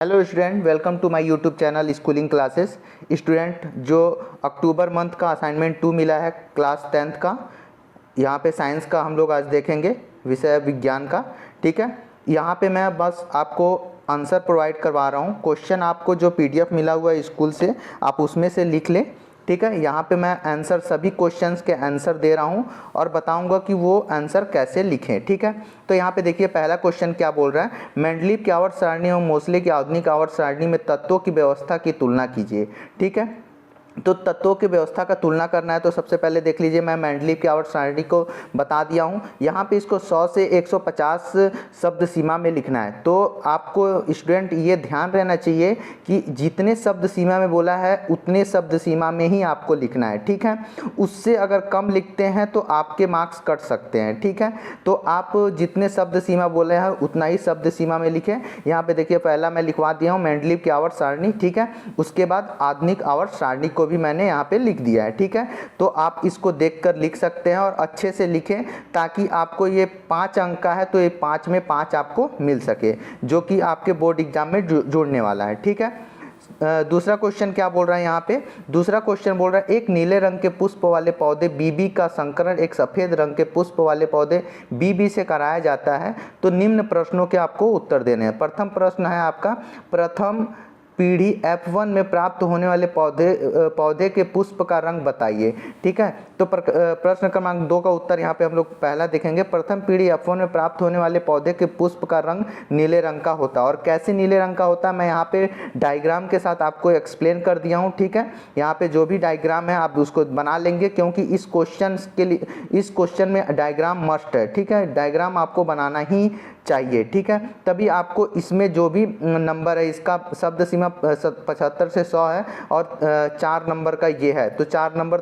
Hello student, welcome to my YouTube channel schooling classes. Student, जो October month का assignment 2 मिला है class 10th का, यहाँ पे साइंस का हम लोग आज देखेंगे, विषय विज्ञान का। ठीक है, यहाँ पे मैं बस आपको आंसर प्रोवाइड करवा रहा हूँ। क्वेश्चन आपको जो पीडीएफ मिला हुआ है स्कूल से, आप उसमें से लिख लें। ठीक है, यहाँ पे मैं आंसर, सभी क्वेश्चंस के आंसर दे रहा हूँ और बताऊँगा कि वो आंसर कैसे लिखें। ठीक है, तो यहाँ पे देखिए पहला क्वेश्चन क्या बोल रहा है। मेंडलीव की आवर्त सारणी और मोसले की आधुनिक आवर्त सारणी में तत्वों की व्यवस्था की तुलना कीजिए। ठीक है, तो तत्वों की व्यवस्था का तुलना करना है तो सबसे पहले देख लीजिए, मैं मेंडलीव की आवर्त सारणी को बता दिया हूँ। यहाँ पे इसको 100 से 150 शब्द सीमा में लिखना है। तो आपको स्टूडेंट ये ध्यान रहना चाहिए कि जितने शब्द सीमा में बोला है उतने शब्द सीमा में ही आपको लिखना है। ठीक है, उससे अगर कम लिखते हैं तो आपके मार्क्स कट सकते हैं। ठीक है, तो आप जितने शब्द सीमा बोले हैं उतना ही शब्द सीमा में लिखें। यहाँ पे देखिए पहला मैं लिखवा दिया हूँ मेंडलीव की आवर्त सारणी। ठीक है, उसके बाद आधुनिक आवर्त सारणी को भी मैंने यहाँ पे लिख दिया है। ठीक है, तो आप इसको देखकर लिख सकते हैं और अच्छे से लिखें ताकि आपको ये 5 अंक का है तो ये 5 में 5 आपको मिल सके, जो कि आपके बोर्ड एग्जाम में जुड़ने वाला है। ठीक है, दूसरा क्वेश्चन क्या बोल रहा है यहाँ पे। दूसरा क्वेश्चन बोल रहा है एक नीले रंग के पुष्प वाले पौधे बीबी का संकरण एक सफेद रंग के पुष्प वाले पौधे बीबी से कराया जाता है, तो निम्न प्रश्नों के आपको उत्तर देने हैं। प्रथम प्रश्न है आपका, प्रथम पीढ़ी F1 में प्राप्त होने वाले पौधे के पुष्प का रंग बताइए। ठीक है, तो प्रश्न क्रमांक 2 का उत्तर यहाँ पे हम लोग पहला देखेंगे। प्रथम पीढ़ी F1 में प्राप्त होने वाले पौधे के पुष्प का रंग नीले रंग का होता है। और कैसे नीले रंग का होता है मैं यहाँ पे डायग्राम के साथ आपको एक्सप्लेन कर दिया हूँ। ठीक है, यहाँ पे जो भी डायग्राम है आप उसको बना लेंगे, क्योंकि इस क्वेश्चन में डायग्राम मस्ट है। ठीक है, डायग्राम आपको बनाना ही चाहिए। ठीक है, तभी आपको इसमें जो भी नंबर है, इसका शब्द सीमा 75 से 100 है और 4 नंबर का ये है, तो 4 नंबर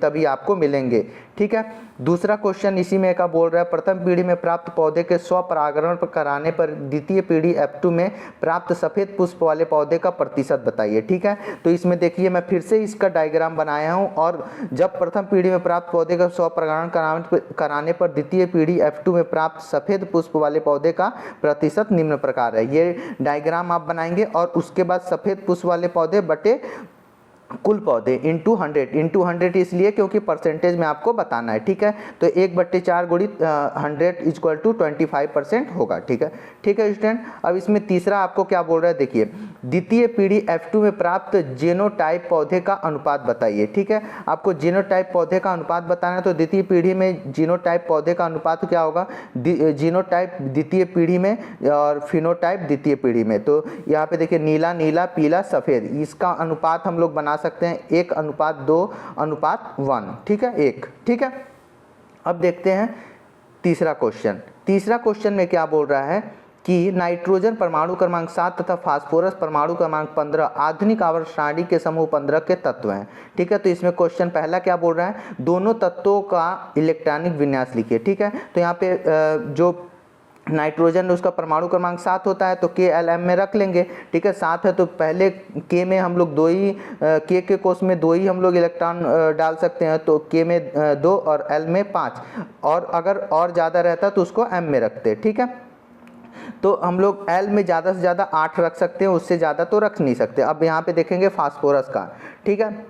तभी आपको मिलेंगे। ठीक है, दूसरा क्वेश्चन इसी में का बोल रहा है प्रथम पीढ़ी में प्राप्त पौधे के स्वपरागण कराने पर द्वितीय पीढ़ी F2 में प्राप्त सफेद पुष्प वाले पौधे का प्रतिशत बताइए। ठीक है, तो इसमें देखिए मैं फिर से इसका डायग्राम बनाया हूँ, और जब प्रथम पीढ़ी में प्राप्त पौधे का स्वपरागण कराने पर द्वितीय पीढ़ी F2 में प्राप्त सफेद पुष्प वाले पौधे का प्रतिशत निम्न प्रकार है। ये डायग्राम आप बनाएंगे और उसके बाद सफेद पुष्प वाले पौधे बटे कुल पौधे इंटू 100 इसलिए क्योंकि परसेंटेज में आपको बताना है। ठीक है, तो 1/4 गुणित 100 इक्वल टू 25% होगा। ठीक है, ठीक है स्टूडेंट। अब इसमें तीसरा आपको क्या बोल रहा है, देखिए द्वितीय पीढ़ी F2 में प्राप्त जीनोटाइप पौधे का अनुपात बताइए। ठीक है, आपको जीनोटाइप पौधे का अनुपात बताना है, तो द्वितीय पीढ़ी में जीनोटाइप पौधे का अनुपात क्या होगा, जीनोटाइप द्वितीय पीढ़ी में और फिनोटाइप द्वितीय पीढ़ी में। तो यहाँ पे देखिए नीला नीला पीला सफ़ेद, इसका अनुपात हम लोग बना सकते हैं 1:2:1। ठीक है, 1। ठीक है, अब देखते हैं तीसरा क्वेश्चन। तीसरा क्वेश्चन में क्या बोल रहा है कि नाइट्रोजन परमाणु क्रमांक 7 तथा फास्फोरस परमाणु क्रमांक 15 आधुनिक आवर्त सारणी के समूह 15 के तत्व हैं। ठीक है, तो इसमें क्वेश्चन पहला क्या बोल रहा है, दोनों तत्वों का इलेक्ट्रॉनिक विन्यास लिखिए। ठीक है, तो यहाँ पे जो नाइट्रोजन उसका परमाणु क्रमांक 7 होता है तो KLm में रख लेंगे। ठीक है, 7 है तो पहले K में हम लोग 2 ही, K के कोष में 2 ही हम लोग इलेक्ट्रॉन डाल सकते हैं, तो K में 2 और L में 5, और अगर और ज़्यादा रहता तो उसको M में रखते। ठीक है, तो हम लोग L में ज़्यादा से ज़्यादा 8 रख सकते हैं, उससे ज़्यादा तो रख नहीं सकते। अब यहाँ पे देखेंगे फास्फोरस का। ठीक है,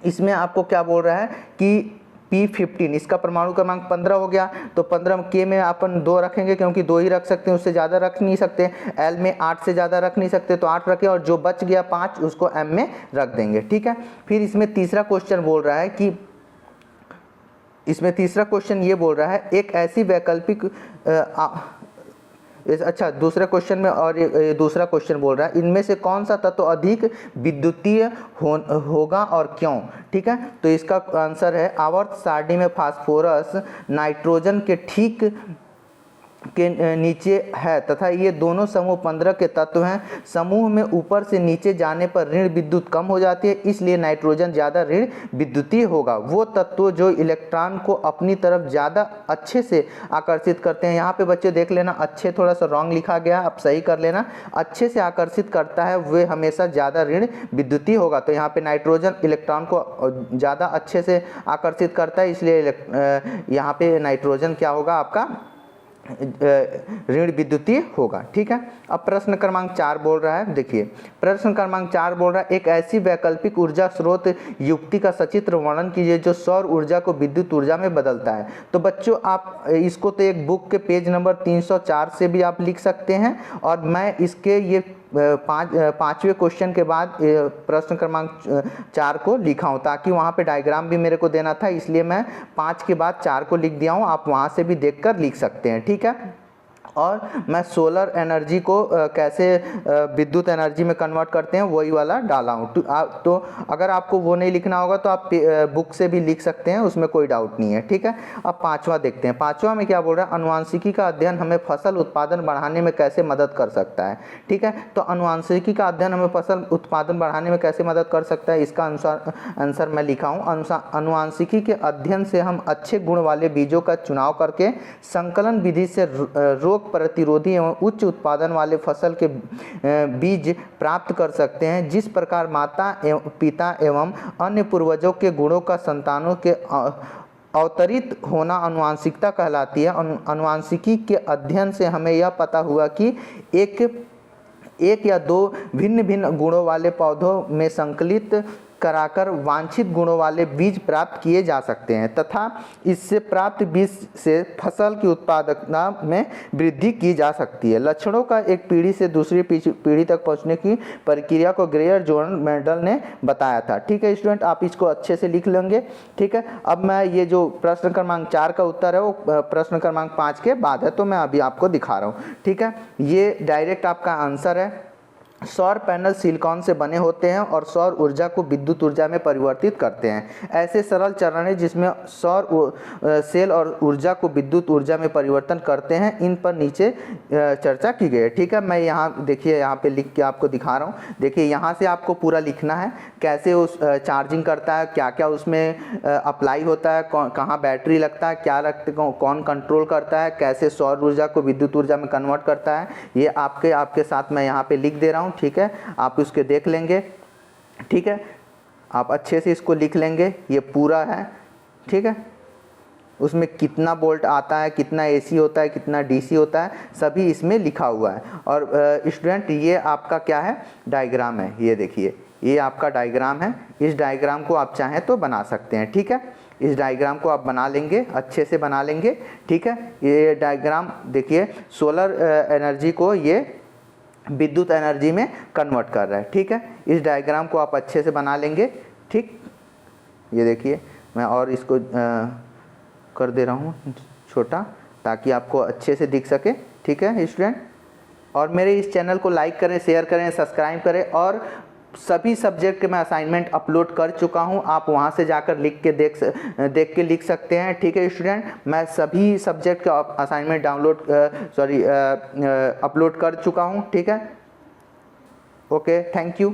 इसमें आपको क्या बोल रहा है कि P15 इसका परमाणु क्रमांक 15 हो गया, तो 15 K में अपन 2 रखेंगे क्योंकि 2 ही रख सकते हैं, उससे ज़्यादा रख नहीं सकते। L में 8 से ज़्यादा रख नहीं सकते, तो 8 रखें, और जो बच गया 5 उसको M में रख देंगे। ठीक है, फिर इसमें तीसरा क्वेश्चन बोल रहा है कि ये बोल रहा है एक ऐसी वैकल्पिक अच्छा, दूसरे क्वेश्चन में और दूसरा क्वेश्चन बोल रहा है इनमें से कौन सा तत्व अधिक विद्युतीय होगा और क्यों। ठीक है, तो इसका आंसर है आवर्त सारणी में फास्फोरस नाइट्रोजन के ठीक के नीचे है तथा ये दोनों समूह 15 के तत्व हैं। समूह में ऊपर से नीचे जाने पर ऋण विद्युत कम हो जाती है, इसलिए नाइट्रोजन ज़्यादा ऋण विद्युतीय होगा। वो तत्व जो इलेक्ट्रॉन को अपनी तरफ ज़्यादा अच्छे से आकर्षित करते हैं। यहाँ पे बच्चे देख लेना, अच्छे थोड़ा सा रॉन्ग लिखा गया, आप सही कर लेना। अच्छे से आकर्षित करता है वे हमेशा ज़्यादा ऋण विद्युतीय होगा। तो यहाँ पे नाइट्रोजन इलेक्ट्रॉन को ज़्यादा अच्छे से आकर्षित करता है, इसलिए यहाँ पे नाइट्रोजन क्या होगा आपका ऋण विद्युतीय होगा। ठीक है, अब प्रश्न क्रमांक 4 बोल रहा है, देखिए प्रश्न क्रमांक 4 बोल रहा है एक ऐसी वैकल्पिक ऊर्जा स्रोत युक्ति का सचित्र वर्णन कीजिए जो सौर ऊर्जा को विद्युत ऊर्जा में बदलता है। तो बच्चों आप इसको तो एक बुक के पेज नंबर 304 से भी आप लिख सकते हैं, और मैं इसके ये पाँचवें क्वेश्चन के बाद प्रश्न क्रमांक 4 को लिखा हूँ, ताकि वहाँ पे डायग्राम भी मेरे को देना था, इसलिए मैं 5 के बाद 4 को लिख दिया हूँ। आप वहाँ से भी देखकर लिख सकते हैं। ठीक है, और मैं सोलर एनर्जी को कैसे विद्युत एनर्जी में कन्वर्ट करते हैं वही वाला डाला हूँ। तो अगर आपको वो नहीं लिखना होगा तो आप बुक से भी लिख सकते हैं, उसमें कोई डाउट नहीं है। ठीक है, अब 5वां देखते हैं। 5वां में क्या बोल रहा है, अनुवांशिकी का अध्ययन हमें फसल उत्पादन बढ़ाने में कैसे मदद कर सकता है। ठीक है, तो अनुवांशिकी का अध्ययन हमें फसल उत्पादन बढ़ाने में कैसे मदद कर सकता है, इसका आंसर मैं लिखा हूँ। अनुवांशिकी के अध्ययन से हम अच्छे गुण वाले बीजों का चुनाव करके संकलन विधि से रोग प्रतिरोधी एवं उच्च उत्पादन वाले फसल के बीज प्राप्त कर सकते हैं। जिस प्रकार माता एवं पिता एवं अन्य पूर्वजों के गुणों का संतानों के अवतरित होना अनुवांशिकता कहलाती है। अनुवांशिकी के अध्ययन से हमें यह पता हुआ कि एक या दो भिन्न भिन्न गुणों वाले पौधों में संकलित कराकर वांछित गुणों वाले बीज प्राप्त किए जा सकते हैं तथा इससे प्राप्त बीज से फसल की उत्पादकता में वृद्धि की जा सकती है। लक्षणों का एक पीढ़ी से दूसरी पीढ़ी तक पहुंचने की प्रक्रिया को ग्रेयर जॉन मेंडल ने बताया था। ठीक है स्टूडेंट, आप इसको अच्छे से लिख लेंगे। ठीक है, अब मैं ये जो प्रश्न क्रमांक 4 का उत्तर है वो प्रश्न क्रमांक 5 के बाद है, तो मैं अभी आपको दिखा रहा हूँ। ठीक है, ये डायरेक्ट आपका आंसर है। सौर पैनल सिलिकॉन से बने होते हैं और सौर ऊर्जा को विद्युत ऊर्जा में परिवर्तित करते हैं। ऐसे सरल चरण हैं जिसमें सौर सेल और ऊर्जा को विद्युत ऊर्जा में परिवर्तन करते हैं, इन पर नीचे चर्चा की गई है। ठीक है, मैं यहाँ देखिए यहाँ पे लिख के आपको दिखा रहा हूँ। देखिए यहाँ से आपको पूरा लिखना है, कैसे उस चार्जिंग करता है, क्या क्या उसमें अप्लाई होता है, कहाँ बैटरी लगता है, क्या लगता है, कौन कंट्रोल करता है, कैसे सौर ऊर्जा को विद्युत ऊर्जा में कन्वर्ट करता है, ये आपके साथ मैं यहाँ पे लिख दे रहा हूँ। ठीक है, आप उसके देख लेंगे। ठीक है, आप अच्छे से इसको लिख लेंगे, ये पूरा है। ठीक है, उसमें कितना वोल्ट आता है, कितना एसी होता है, कितना डीसी होता है, सभी इसमें लिखा हुआ है। और स्टूडेंट ये आपका क्या है, डायग्राम है, ये देखिए ये आपका डायग्राम है। इस डायग्राम को आप चाहें तो बना सकते हैं। ठीक है, इस डायग्राम को आप बना लेंगे, अच्छे से बना लेंगे। ठीक है, ये डायग्राम देखिए सोलर एनर्जी को ये विद्युत एनर्जी में कन्वर्ट कर रहा है। ठीक है, इस डायग्राम को आप अच्छे से बना लेंगे। ठीक, ये देखिए मैं और इसको कर दे रहा हूँ छोटा, ताकि आपको अच्छे से दिख सके। ठीक है स्टूडेंट, और मेरे इस चैनल को लाइक करें, शेयर करें, सब्सक्राइब करें। और सभी सब्जेक्ट के मैं असाइनमेंट अपलोड कर चुका हूं, आप वहां से जाकर देख के लिख सकते हैं। ठीक है स्टूडेंट, मैं सभी सब्जेक्ट का असाइनमेंट अपलोड कर चुका हूं। ठीक है, ओके, थैंक यू।